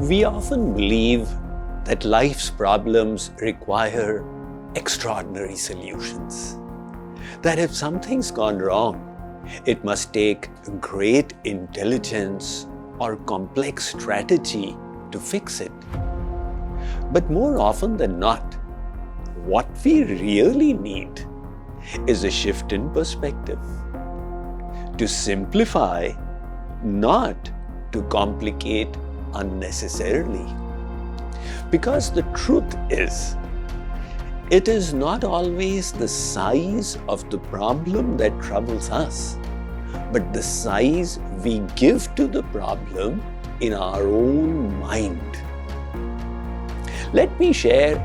We often believe that life's problems require extraordinary solutions. That if something's gone wrong, it must take great intelligence or complex strategy to fix it. But more often than not, what we really need is a shift in perspective. To simplify, not to complicate unnecessarily. Because the truth is, it is not always the size of the problem that troubles us, but the size we give to the problem in our own mind. Let me share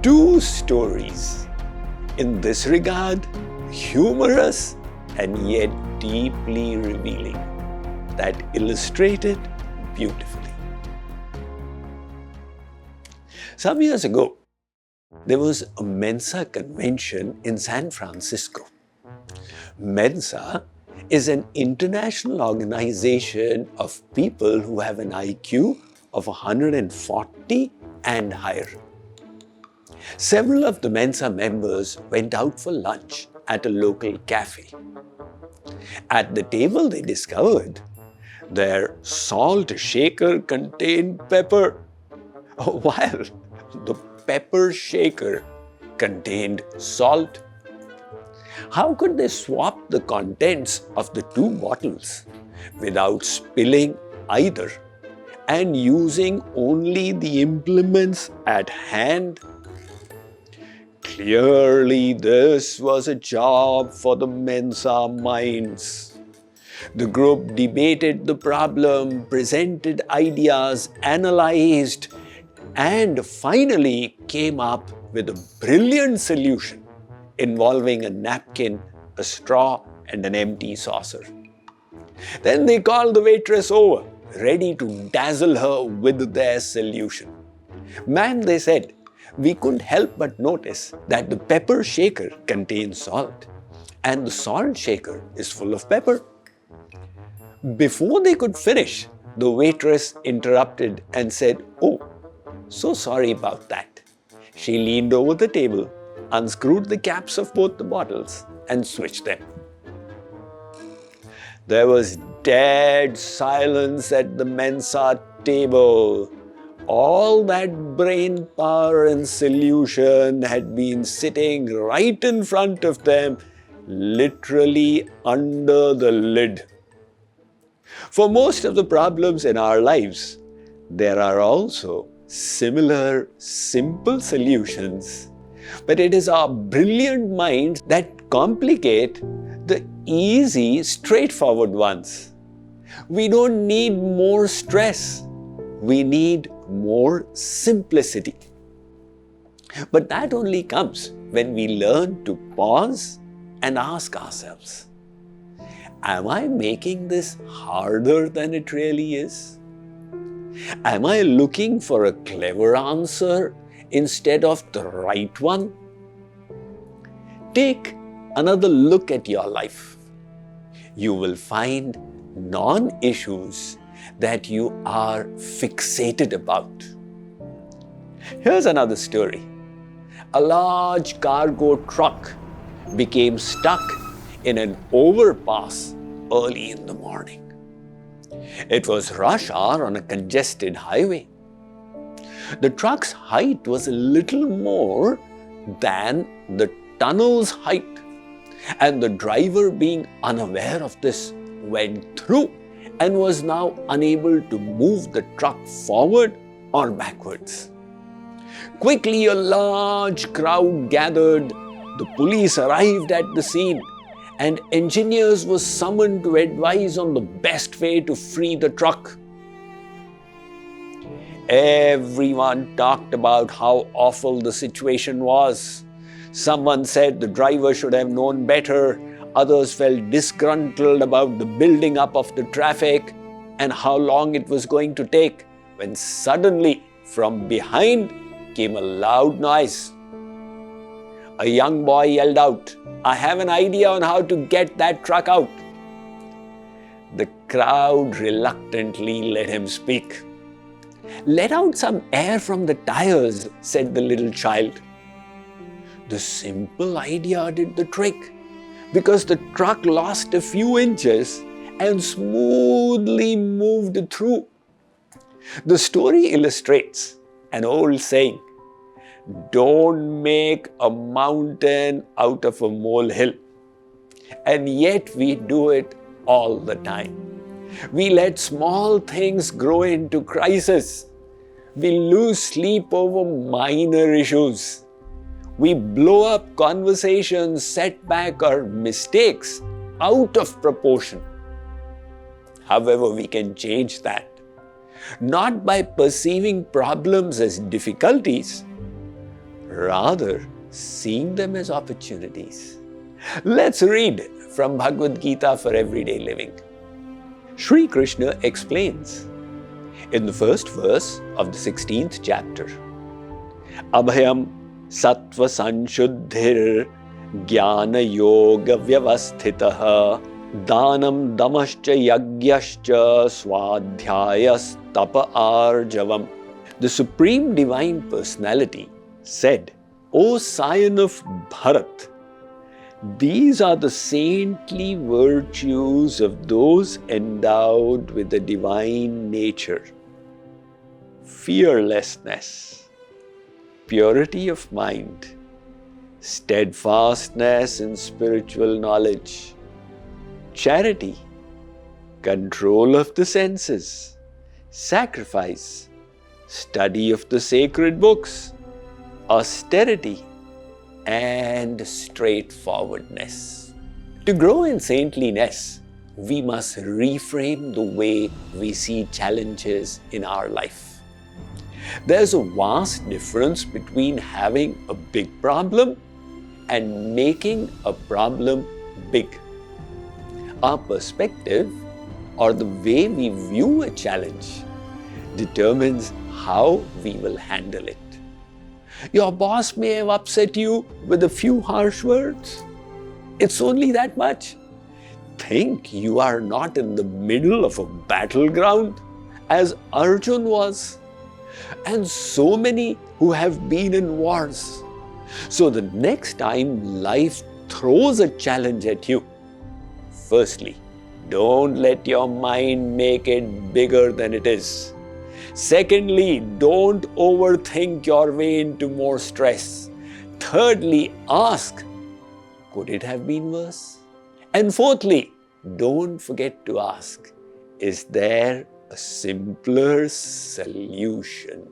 2 stories in this regard, humorous and yet deeply revealing, that illustrate it beautifully. Some years ago, there was a Mensa convention in San Francisco. Mensa is an international organization of people who have an IQ of 140 and higher. Several of the Mensa members went out for lunch at a local cafe. At the table, they discovered their salt shaker contained pepper, while the pepper shaker contained salt. How could they swap the contents of the 2 bottles without spilling either and using only the implements at hand? Clearly, this was a job for the Mensa minds. The group debated the problem, presented ideas, analyzed, and finally came up with a brilliant solution involving a napkin, a straw, and an empty saucer. Then they called the waitress over, ready to dazzle her with their solution. "Ma'am," they said, "we couldn't help but notice that the pepper shaker contains salt and the salt shaker is full of pepper." Before they could finish, the waitress interrupted and said, "Oh, so sorry about that." She leaned over the table, unscrewed the caps of both the bottles, and switched them. There was dead silence at the Mensa table. All that brain power and solution had been sitting right in front of them, literally under the lid. For most of the problems in our lives, there are also similar, simple solutions. But it is our brilliant minds that complicate the easy, straightforward ones. We don't need more stress. We need more simplicity. But that only comes when we learn to pause and ask ourselves, am I making this harder than it really is? Am I looking for a clever answer instead of the right one? Take another look at your life. You will find non-issues that you are fixated about. Here's another story. A large cargo truck became stuck in an overpass early in the morning. It was rush hour on a congested highway. The truck's height was a little more than the tunnel's height, and the driver, being unaware of this, went through and was now unable to move the truck forward or backwards. Quickly, a large crowd gathered. The police arrived at the scene, and engineers were summoned to advise on the best way to free the truck. Everyone talked about how awful the situation was. Someone said the driver should have known better. Others felt disgruntled about the building up of the traffic and how long it was going to take, when suddenly from behind came a loud noise. A young boy yelled out, "I have an idea on how to get that truck out." The crowd reluctantly let him speak. "Let out some air from the tires," said the little child. The simple idea did the trick, because the truck lost a few inches and smoothly moved through. The story illustrates an old saying, "Don't make a mountain out of a molehill." And yet we do it all the time. We let small things grow into crisis. We lose sleep over minor issues. We blow up conversations, setback, or mistakes out of proportion. However, we can change that. Not by perceiving problems as difficulties, rather seeing them as opportunities. Let's read from Bhagavad Gita for everyday living. Shree Krishna explains in the first verse of the 16th chapter, "Abhayam sattva sanshuddhir jnana yoga vyavasthitah danam damascha yagyascha swadhyayas tapa arjavam." The Supreme Divine Personality said, "O scion of Bharat, these are the saintly virtues of those endowed with the divine nature: fearlessness, purity of mind, steadfastness in spiritual knowledge, charity, control of the senses, sacrifice, study of the sacred books, austerity, and straightforwardness." To grow in saintliness, we must reframe the way we see challenges in our life. There's a vast difference between having a big problem and making a problem big. Our perspective, or the way we view a challenge, determines how we will handle it. Your boss may have upset you with a few harsh words. It's only that much. Think you are not in the middle of a battleground, as Arjun was, and so many who have been in wars. So the next time life throws a challenge at you, firstly, don't let your mind make it bigger than it is. Secondly, don't overthink your way into more stress. Thirdly, ask, could it have been worse? And fourthly, don't forget to ask, is there a simpler solution?